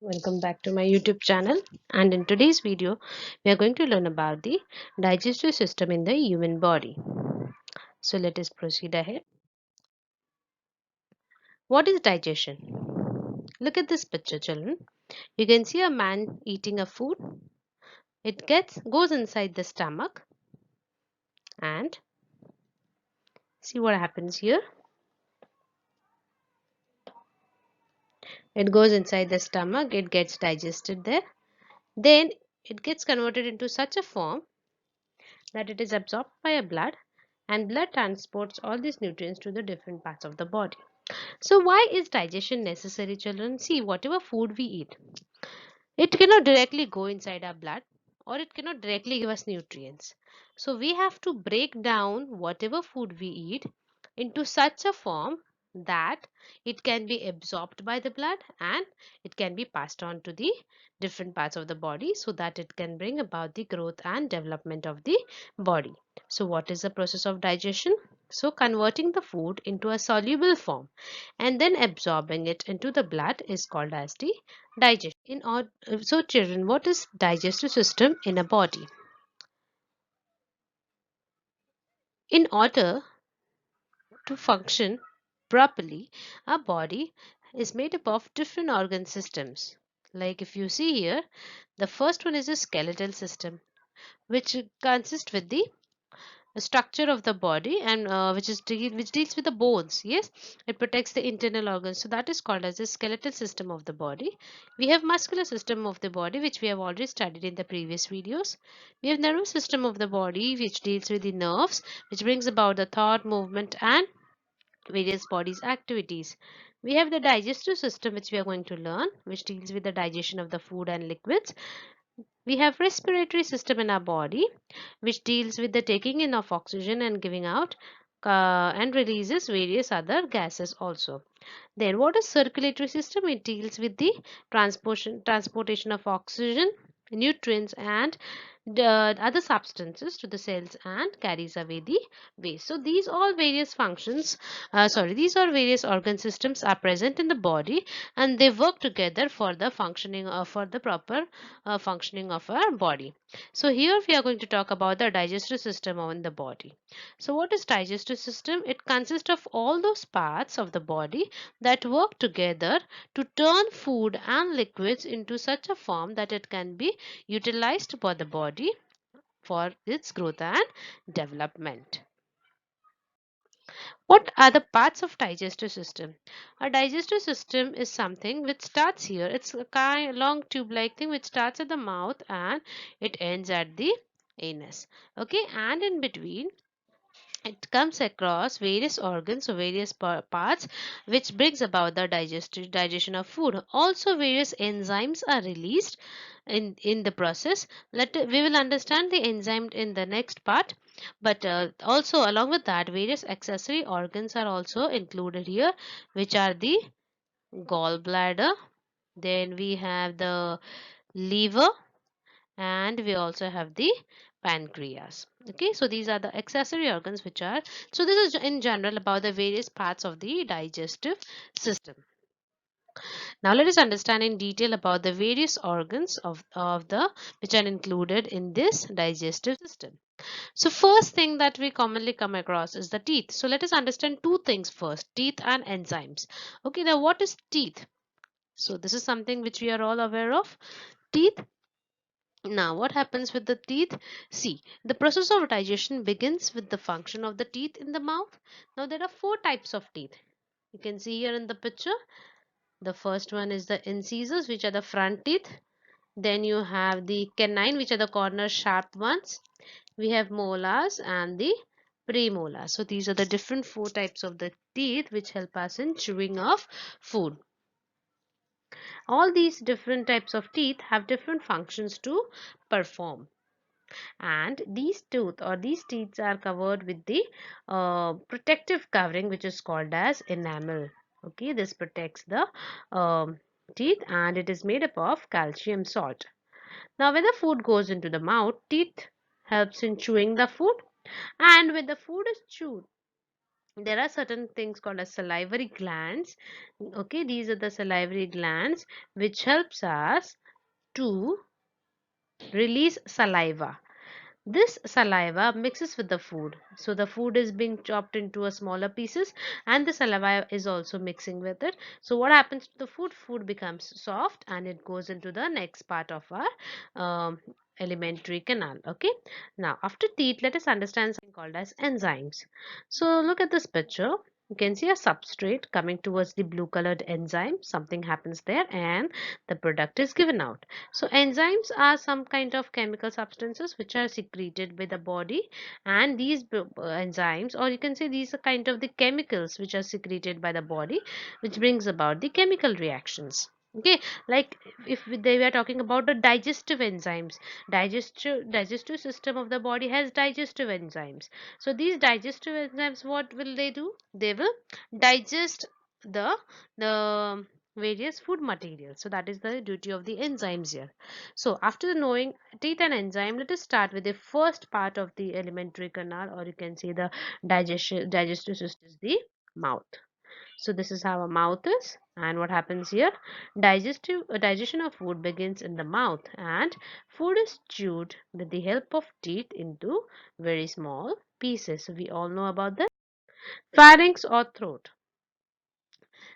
Welcome back to my YouTube channel, and in today's video we are going to learn about the digestive system in the human body. So let us proceed ahead. What is digestion? Look at this picture, children. You can see a man eating a food. It goes inside the stomach, and see what happens here. It goes inside the stomach, it gets digested there. Then it gets converted into such a form that it is absorbed by a blood, and blood transports all these nutrients to the different parts of the body. So why is digestion necessary, children? See, whatever food we eat, it cannot directly go inside our blood, or it cannot directly give us nutrients. So we have to break down whatever food we eat into such a form that it can be absorbed by the blood and it can be passed on to the different parts of the body so that it can bring about the growth and development of the body. So what is the process of digestion? So converting the food into a soluble form and then absorbing it into the blood is called as the digestion. So children, what is digestive system in a body? In order to function properly, our body is made up of different organ systems. Like if you see here, the first one is a skeletal system, which consists with the structure of the body and which deals with the bones. Yes, it protects the internal organs, so that is called as the skeletal system of the body. We have muscular system of the body, which we have already studied in the previous videos. We have nervous system of the body, which deals with the nerves, which brings about the thought, movement and various body's activities. We have the digestive system, which we are going to learn, which deals with the digestion of the food and liquids. We have respiratory system in our body, which deals with the taking in of oxygen and giving out and releases various other gases also. Then what is circulatory system? It deals with the transportation of oxygen, nutrients and other substances to the cells and carries away the waste. So these all various functions, these all various organ systems are present in the body, and they work together for the functioning for the proper functioning of our body. So here we are going to talk about the digestive system in the body. So what is digestive system? It consists of all those parts of the body that work together to turn food and liquids into such a form that it can be utilized by the body for its growth and development. What are the parts of digestive system? A digestive system is something which starts here. It's a kind long tube like thing which starts at the mouth and it ends at the anus. Okay, and in between it comes across various organs or various parts which brings about the digestion of food. Also various enzymes are released in the process. We will understand the enzyme in the next part, but also along with that various accessory organs are also included here, which are the gallbladder, then we have the liver, and we also have the pancreas. Okay, so these are the accessory organs which are, so this is in general about the various parts of the digestive system. Now let us understand in detail about the various organs of the which are included in this digestive system. So first thing that we commonly come across is the teeth. So let us understand two things first, teeth and enzymes. Okay, now what is teeth? So this is something which we are all aware of. Teeth. Now, what happens with the teeth? See, the process of digestion begins with the function of the teeth in the mouth. Now, there are four types of teeth. You can see here in the picture. The first one is the incisors, which are the front teeth. Then you have the canine, which are the corner sharp ones. We have molars and the premolars. So, these are the different four types of the teeth which help us in chewing of food. All these different types of teeth have different functions to perform, and these teeth are covered with the protective covering which is called as enamel. Okay, this protects the teeth and it is made up of calcium salt. Now when the food goes into the mouth, teeth helps in chewing the food, and when the food is chewed, there are certain things called as salivary glands. Okay, these are the salivary glands which helps us to release saliva. This saliva mixes with the food. So the food is being chopped into a smaller pieces and the saliva is also mixing with it. So what happens to the food? Food becomes soft and it goes into the next part of our alimentary canal. Okay. Now after teeth, let us understand something called as enzymes. So look at this picture. You can see a substrate coming towards the blue colored enzyme. Something happens there and the product is given out. So enzymes are some kind of chemical substances which are secreted by the body, and these enzymes, or you can say these are kind of the chemicals which are secreted by the body, which brings about the chemical reactions. Okay, like if they were talking about the digestive enzymes, digestive system of the body has digestive enzymes. So these digestive enzymes, what will they do? They will digest the the various food materials. So that is the duty of the enzymes here. So after knowing teeth and enzyme, let us start with the first part of the alimentary canal, or you can say the digestive system is the mouth. So this is how a mouth is, and what happens here? Digestion of food begins in the mouth, and food is chewed with the help of teeth into very small pieces. So we all know about the pharynx or throat.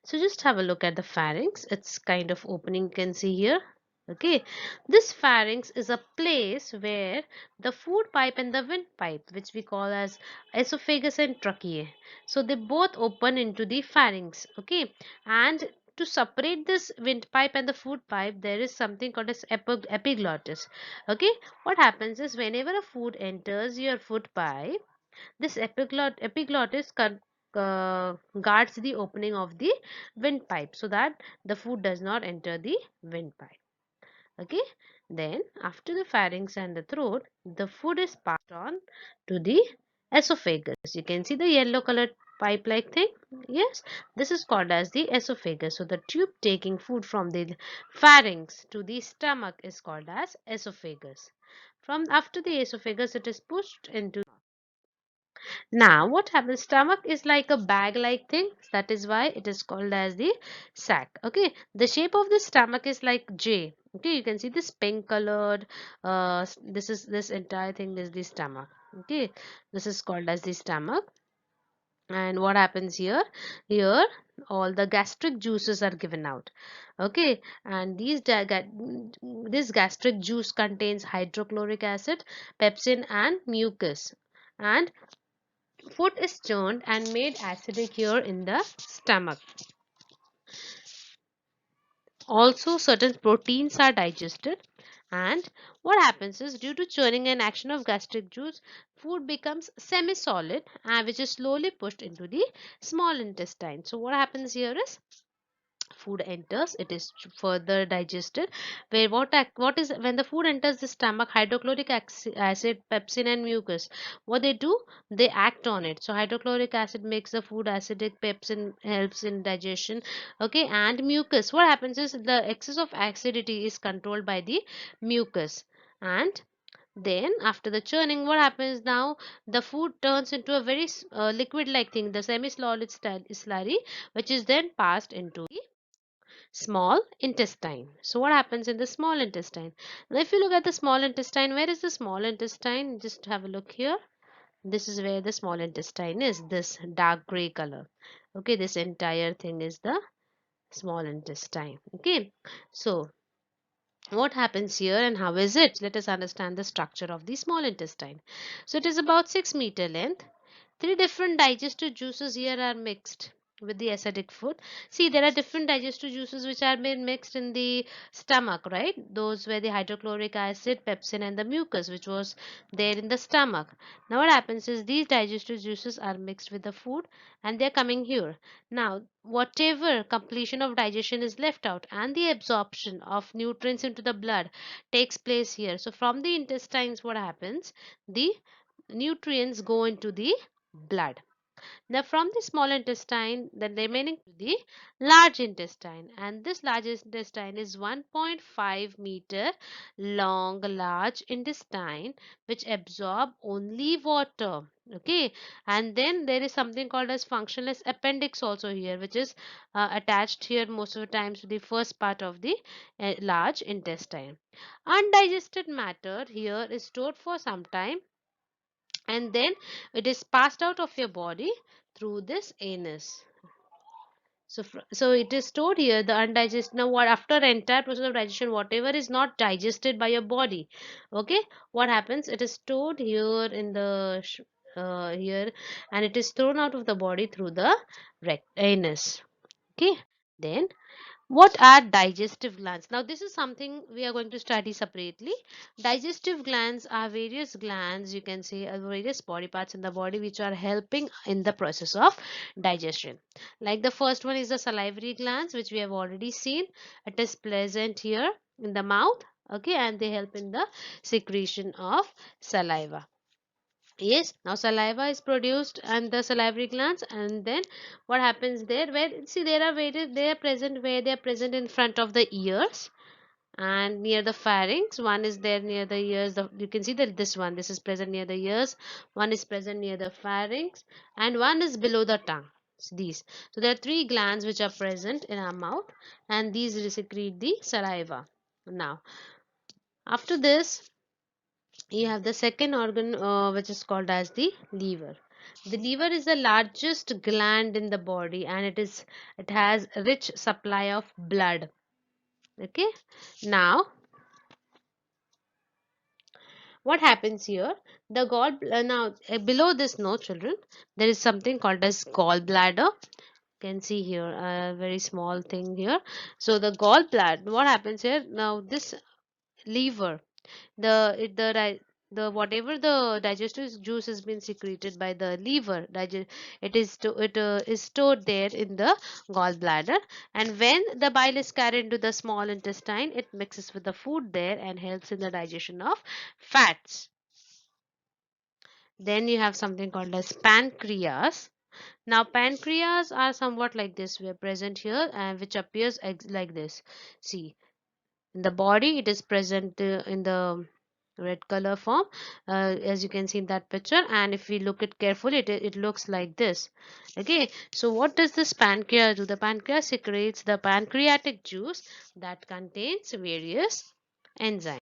So just have a look at the pharynx. It's kind of opening you can see here. Okay, this pharynx is a place where the food pipe and the windpipe, which we call as esophagus and trachea, so they both open into the pharynx. Okay, and to separate this windpipe and the food pipe, there is something called as epiglottis. Okay, what happens is whenever a food enters your food pipe, this epiglottis guards the opening of the windpipe so that the food does not enter the windpipe. Okay, then after the pharynx and the throat, the food is passed on to the esophagus. You can see the yellow colored pipe like thing. Yes, this is called as the esophagus. So the tube taking food from the pharynx to the stomach is called as esophagus. From after the esophagus, it is pushed into. Now, what happens? Stomach is like a bag-like thing. That is why it is called as the sac. Okay, the shape of the stomach is like J. Okay, you can see this pink colored. This entire thing is the stomach. Okay, this is called as the stomach. And what happens here? Here, all the gastric juices are given out. Okay, and this gastric juice contains hydrochloric acid, pepsin, and mucus. And food is churned and made acidic here in the stomach. Also, certain proteins are digested. And what happens is due to churning and action of gastric juice, food becomes semi-solid, which is slowly pushed into the small intestine. So what happens here is food enters, it is further digested, where what is when the food enters the stomach, hydrochloric acid, pepsin, and mucus, what they do, they act on it. So hydrochloric acid makes the food acidic, pepsin helps in digestion. Okay, and mucus, what happens is the excess of acidity is controlled by the mucus. And then after the churning, what happens now? The food turns into a very liquid like thing, the semi solid slurry, which is then passed into small intestine. So what happens in the small intestine? Now if you look at the small intestine, where is the small intestine? Just have a look here. This is where the small intestine is, this dark gray color. Okay, this entire thing is the small intestine. Okay, so what happens here and how is it? Let us understand the structure of the small intestine. So it is about 6 meter length. Three different digestive juices here are mixed with the acidic food. See, there are different digestive juices which are being mixed in the stomach, right? Those were the hydrochloric acid, pepsin, and the mucus, which was there in the stomach. Now, what happens is these digestive juices are mixed with the food and they're coming here. Now, whatever completion of digestion is left out and the absorption of nutrients into the blood takes place here. So, from the intestines, what happens? The nutrients go into the blood. Now, from the small intestine, the remaining to the large intestine, and this large intestine is 1.5 meter long, large intestine which absorb only water. Okay, and then there is something called as functionless appendix also here, which is attached here most of the times to the first part of the large intestine. Undigested matter here is stored for some time, and then it is passed out of your body through this anus. So it is stored here, the undigested. Now, what after entire process of digestion, whatever is not digested by your body, okay, what happens? It is stored here in the here, and it is thrown out of the body through the anus. Okay, then what are digestive glands? Now, this is something we are going to study separately. Digestive glands are various glands, you can say, various body parts in the body which are helping in the process of digestion. Like the first one is the salivary glands, which we have already seen. It is present here in the mouth, okay, and they help in the secretion of saliva. Yes, now saliva is produced and the salivary glands, and then what happens there? Where see there are various, they are present where they are present in front of the ears and near the pharynx. One is there near the ears. You can see that this is present near the ears. One is present near the pharynx, and one is below the tongue. These. So there are three glands which are present in our mouth, and these secrete the saliva. Now, after this you have the second organ, which is called as the liver. The liver is the largest gland in the body, and it has a rich supply of blood. Okay, now what happens here? The gall now below this, no children, there is something called as gallbladder. You can see here a very small thing here. So the gallbladder, what happens here? Now this liver, the whatever the digestive juice has been secreted by the liver, it is stored there in the gallbladder, and when the bile is carried into the small intestine, it mixes with the food there and helps in the digestion of fats. Then you have something called as pancreas. Now pancreas are somewhat like this, we are present here, and which appears like this. See, in the body it is present in the red color form, as you can see in that picture, and if we look it carefully, it looks like this. Okay, so what does this pancreas do? The pancreas secretes the pancreatic juice that contains various enzymes.